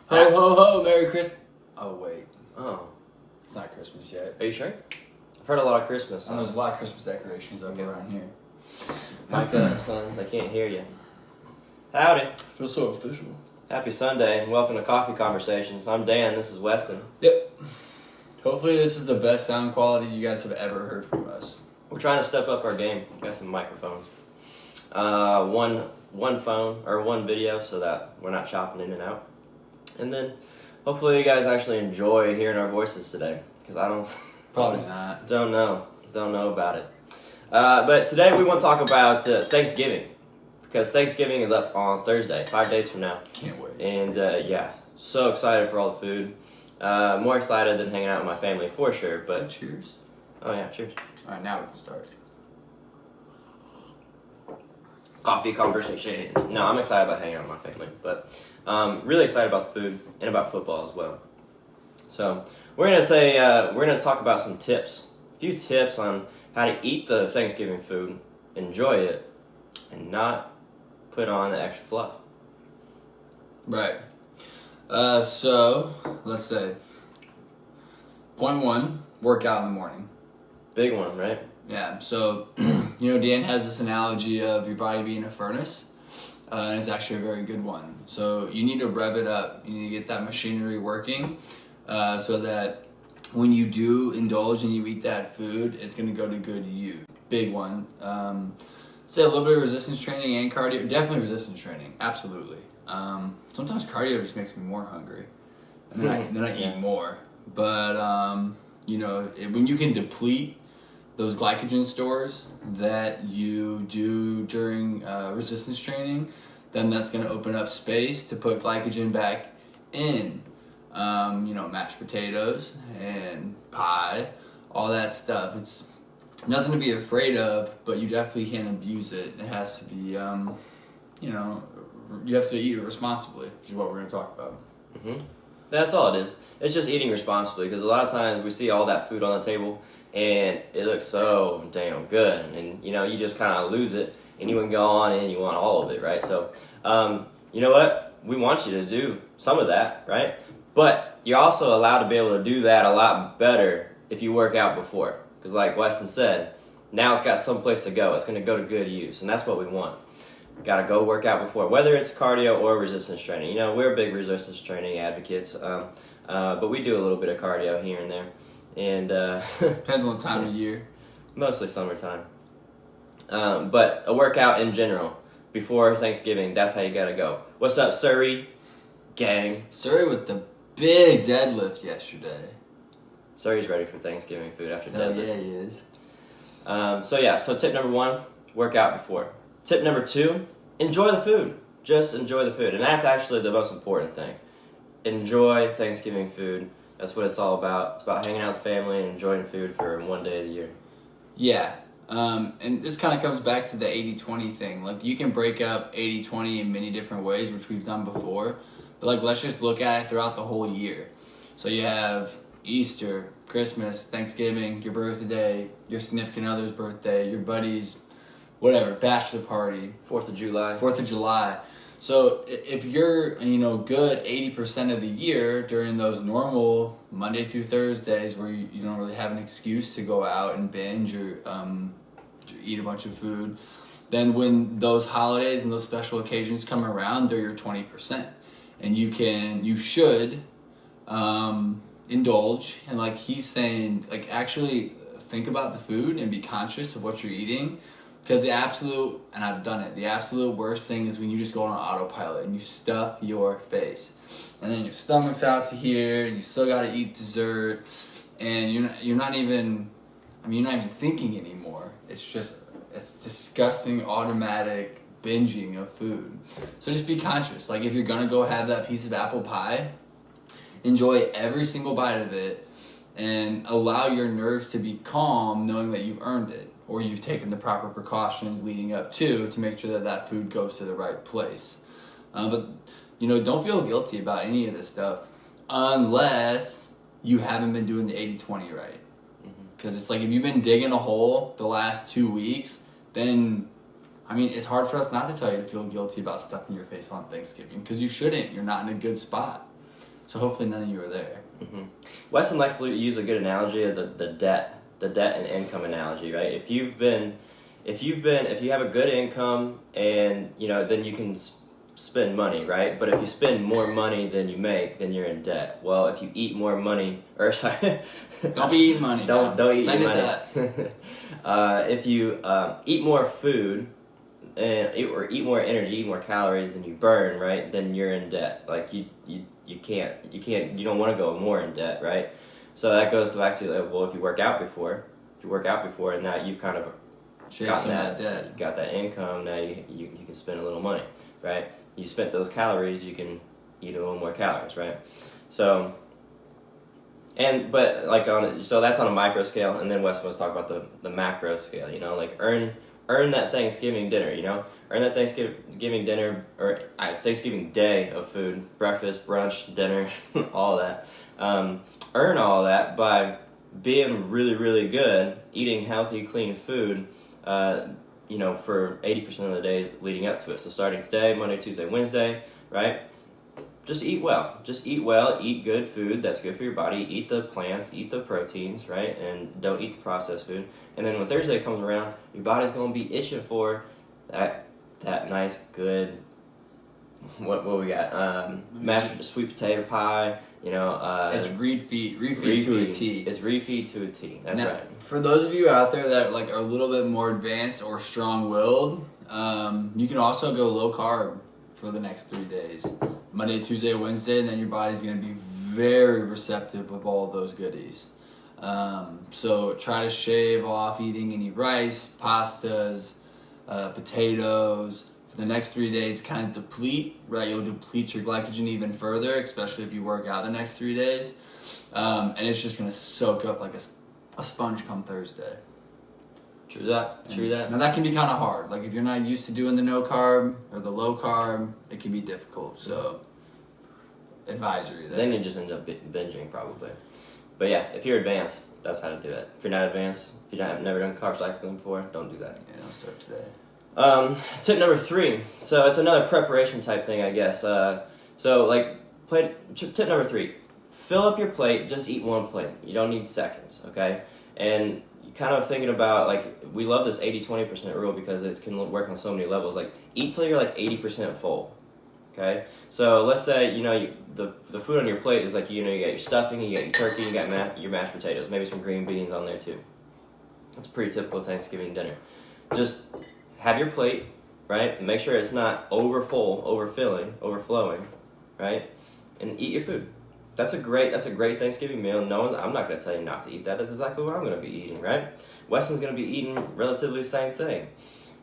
Ho, ho, ho, Merry Christmas. Oh, wait. Oh. It's not Christmas yet. Are you sure? I've heard a lot of Christmas I know there's songs. a lot of Christmas decorations up around here. Mic up, son. They can't hear you. Howdy. Feels so official. Happy Sunday and welcome to Coffee Conversations. I'm Dan. This is Weston. Yep. Hopefully this is the best sound quality you guys have ever heard from us. We're trying to step up our game. Got some microphones. One phone or one video so that we're not chopping in and out. And then hopefully you guys actually enjoy hearing our voices today. Because I don't... Probably not. Don't know about it. But today we want to talk about Thanksgiving. Because Thanksgiving is up on Thursday, 5 days from now. Can't wait. And yeah, so excited for all the food. More excited than hanging out with my family for sure. But Cheers. oh yeah, cheers. All right, now we can start. Coffee conversation. No, I'm excited about hanging out with my family, but really excited about the food and about football as well. So we're gonna talk about some tips, a few tips on how to eat the Thanksgiving food, enjoy it, and not put on the extra fluff. Right. So let's say point one: work out in the morning. Big one, right? Yeah, so, Dan has this analogy of your body being a furnace, and it's actually a very good one. So you need to rev it up. You need to get that machinery working so that when you do indulge and you eat that food, it's going to go to good use. Big one. Say a little bit of resistance training and cardio. Definitely resistance training, absolutely. Sometimes cardio just makes me more hungry, and then I eat more. But, when you can deplete those glycogen stores that you do during resistance training, then that's going to open up space to put glycogen back in. Mashed potatoes and pie, all that stuff. It's nothing to be afraid of, but you definitely can't abuse it. It has to be, you have to eat it responsibly, which is what we're going to talk about. Mm-hmm. That's all it is. It's just eating responsibly, because a lot of times we see all that food on the table and it looks so damn good, and you just kind of lose it, and you can go on and you want all of it, right? So, you know what? We want you to do some of that, right? But you're also allowed to be able to do that a lot better if you work out before, because like Weston said, now it's got some place to go. It's going to go to good use, and that's what we want. We got to go work out before, whether it's cardio or resistance training. We're big resistance training advocates, but we do a little bit of cardio here and there. And depends on the time of year. Mostly summertime. But a workout in general before Thanksgiving, that's how you gotta go. What's up, Surrey gang? Surrey with the big deadlift yesterday. Surrey's ready for Thanksgiving food after Hell deadlift. yeah, he is. So tip number one, work out before. Tip number two, enjoy the food. Just enjoy the food. And that's actually the most important thing. Enjoy Thanksgiving food. That's what it's all about. It's about hanging out with family and enjoying food for one day of the year. Yeah. And this kind of comes back to the 80-20 thing. Like, you can break up 80-20 in many different ways, which we've done before. But, let's just look at it throughout the whole year. So you have Easter, Christmas, Thanksgiving, your birthday, your significant other's birthday, your buddy's, whatever, bachelor party. 4th of July. 4th of July. So if you're, good 80% of the year during those normal Monday through Thursdays where you don't really have an excuse to go out and binge or eat a bunch of food, then when those holidays and those special occasions come around, they're your 20%. And you should indulge. And like he's saying, actually think about the food and be conscious of what you're eating. Because and I've done it, the absolute worst thing is when you just go on autopilot and you stuff your face. And then your stomach's out to here, and you still gotta eat dessert, and you're not even thinking anymore. It's disgusting automatic binging of food. So just be conscious. Like, if you're gonna go have that piece of apple pie, enjoy every single bite of it, and allow your nerves to be calm knowing that you've earned it. Or you've taken the proper precautions leading up to make sure that food goes to the right place. But don't feel guilty about any of this stuff unless you haven't been doing the 80-20 right. Because it's like, if you've been digging a hole the last 2 weeks, then, it's hard for us not to tell you to feel guilty about stuffing your face on Thanksgiving, because you shouldn't. You're not in a good spot. So hopefully none of you are there. Mm-hmm. Weston likes to use a good analogy of the debt and income analogy, right? If you have a good income and then you can spend money, right? But if you spend more money than you make, then you're in debt. Well, if you eat more money, or sorry, don't be eating money. Don't eat Send your it money. to us. If you eat more food or eat more energy, eat more calories than you burn, right? Then you're in debt. Like you don't want to go more in debt, right? So that goes back to well, if you work out before, and now you've kind of got that debt. You got that income. Now you can spend a little money, right? You spent those calories, you can eat a little more calories, right? So, so that's on a micro scale, and then Wes was talking about the macro scale. Like earn that Thanksgiving dinner. Earn that Thanksgiving dinner or Thanksgiving day of food, breakfast, brunch, dinner, all that. Earn all that by being really, really good, eating healthy, clean food. For 80% of the days leading up to it. So starting today, Monday, Tuesday, Wednesday, right? Just eat well. Eat good food that's good for your body. Eat the plants, eat the proteins, right? And don't eat the processed food. And then when Thursday comes around, your body's going to be itching for that nice, good, what we got? Mashed sweet potato pie, it's refeed to a T. It's refeed to a T. That's now, right. For those of you out there that are a little bit more advanced or strong-willed, you can also go low carb for the next 3 days, Monday, Tuesday, Wednesday, and then your body's going to be very receptive of all of those goodies. So try to shave off eating any rice, pastas, potatoes. For the next 3 days, kind of deplete, right? You'll deplete your glycogen even further, especially if you work out the next 3 days. And it's just going to soak up like a sponge come Thursday. True that. Now that can be kind of hard. Like if you're not used to doing the no carb or the low carb, it can be difficult. So advisory there. Then you just end up binging probably. But yeah, if you're advanced, that's how to do it. If you're not advanced, if you've never done carb cycling before, don't do that. Yeah, I'll start today. Tip number 3. So it's another preparation type thing, I guess. Tip number 3. Fill up your plate, just eat one plate. You don't need seconds, okay? And you kind of thinking about, we love this 80-20% rule because it can work on so many levels. Eat till you're 80% full, okay? So let's say, the food on your plate is you got your stuffing, you got your turkey, you got your mashed potatoes, maybe some green beans on there too. That's a pretty typical Thanksgiving dinner. Just have your plate, right? Make sure it's not overflowing, right? And eat your food. That's a great Thanksgiving meal. I'm not going to tell you not to eat that. That's exactly what I'm going to be eating, right? Weston's going to be eating relatively the same thing,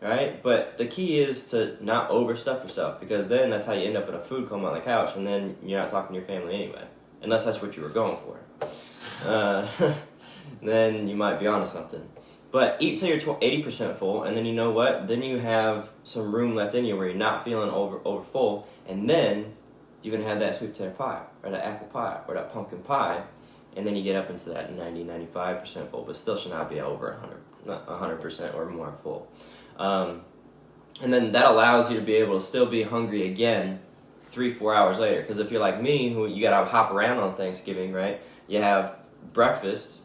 right? But the key is to not overstuff yourself because then that's how you end up in a food coma on the couch and then you're not talking to your family anyway, unless that's what you were going for. Then you might be onto something. But eat till you're 80% full, and then you know what? Then you have some room left in you where you're not feeling over full, and then you can have that sweet potato pie, or that apple pie, or that pumpkin pie, and then you get up into that 90-95% full, but still should not be over 100% or more full. And then that allows you to be able to still be hungry again 3-4 hours later. Because if you're like me, who you got to hop around on Thanksgiving, right? You have breakfast,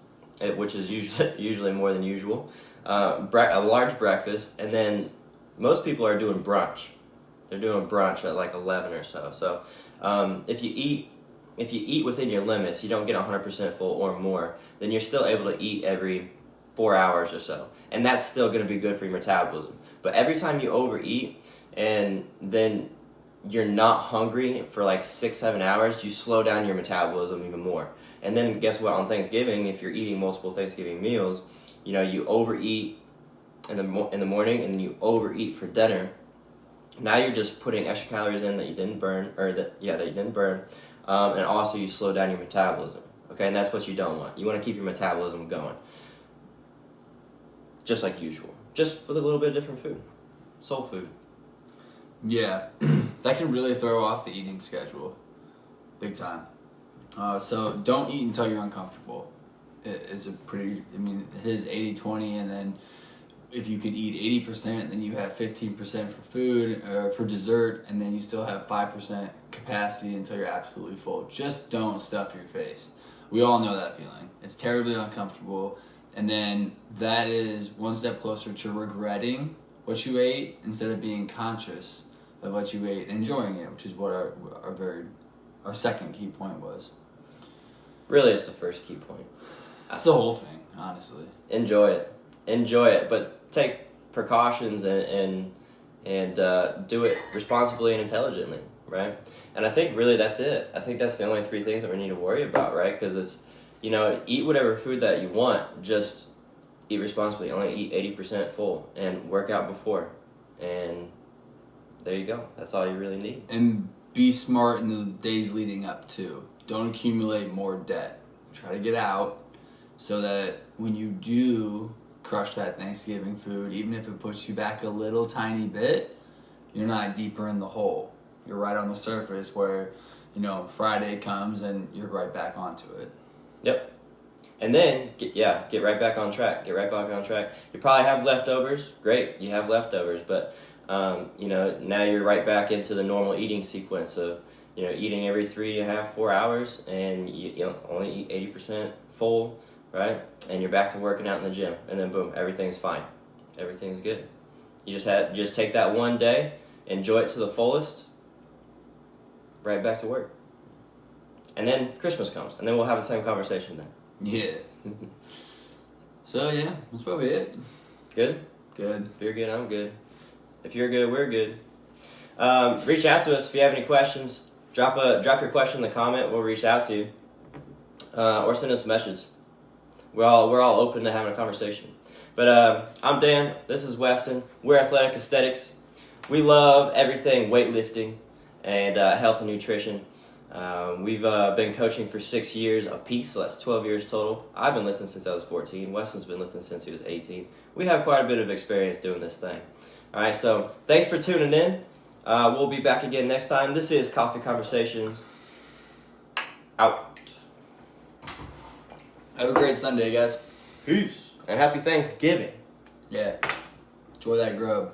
which is usually more than usual, a large breakfast, and then most people are doing brunch. They're doing brunch at 11 or so. So if you eat within your limits, you don't get 100% full or more, then you're still able to eat every 4 hours or so, and that's still going to be good for your metabolism. But every time you overeat and then you're not hungry for 6-7 hours, you slow down your metabolism even more. And then guess what? On Thanksgiving, if you're eating multiple Thanksgiving meals, you overeat in the morning and then you overeat for dinner. Now you're just putting extra calories in that you didn't burn, and also you slow down your metabolism. Okay, and that's what you don't want. You want to keep your metabolism going, just like usual, just with a little bit of different food, soul food. Yeah, that can really throw off the eating schedule, big time. So don't eat until you're uncomfortable. It's his 80-20, and then if you could eat 80%, then you have 15% for food or for dessert, and then you still have 5% capacity until you're absolutely full. Just don't stuff your face. We all know that feeling. It's terribly uncomfortable. And then that is one step closer to regretting what you ate instead of being conscious of what you ate and enjoying it, which is what our second key point was. Really, it's the first key point. That's the whole thing, honestly. Enjoy it, but take precautions and do it responsibly and intelligently, right? And I think really that's it. I think that's the only three things that we need to worry about, right? Because it's, eat whatever food that you want, just eat responsibly. Only eat 80% full and work out before. And there you go. That's all you really need. And be smart in the days leading up to. Don't accumulate more debt. Try to get out so that when you do crush that Thanksgiving food, even if it puts you back a little tiny bit, you're not deeper in the hole. You're right on the surface where, Friday comes and you're right back onto it. Yep. And then, get right back on track. Get right back on track. You probably have leftovers. Great, you have leftovers. But, now you're right back into the normal eating sequence of, eating every 3.5, 4 hours. And you only eat 80% full, right? And you're back to working out in the gym. And then, boom, everything's fine. Everything's good. You just take that one day, enjoy it to the fullest, right back to work. And then Christmas comes, and then we'll have the same conversation then. Yeah. So, yeah, that's probably it. Good? Good. If you're good, I'm good. If you're good, we're good. Reach out to us if you have any questions. Drop your question in the comment. We'll reach out to you. Or send us a message. We're all open to having a conversation. But I'm Dan. This is Weston. We're Athletic Aesthetics. We love everything weightlifting and health and nutrition. We've been coaching for 6 years apiece, so that's 12 years total. I've been lifting since I was 14. Weston's been lifting since he was 18. We have quite a bit of experience doing this thing. All right, so thanks for tuning in. We'll be back again next time. This is Coffee Conversations. Out. Have a great Sunday, guys. Peace. And happy Thanksgiving. Yeah. Enjoy that grub.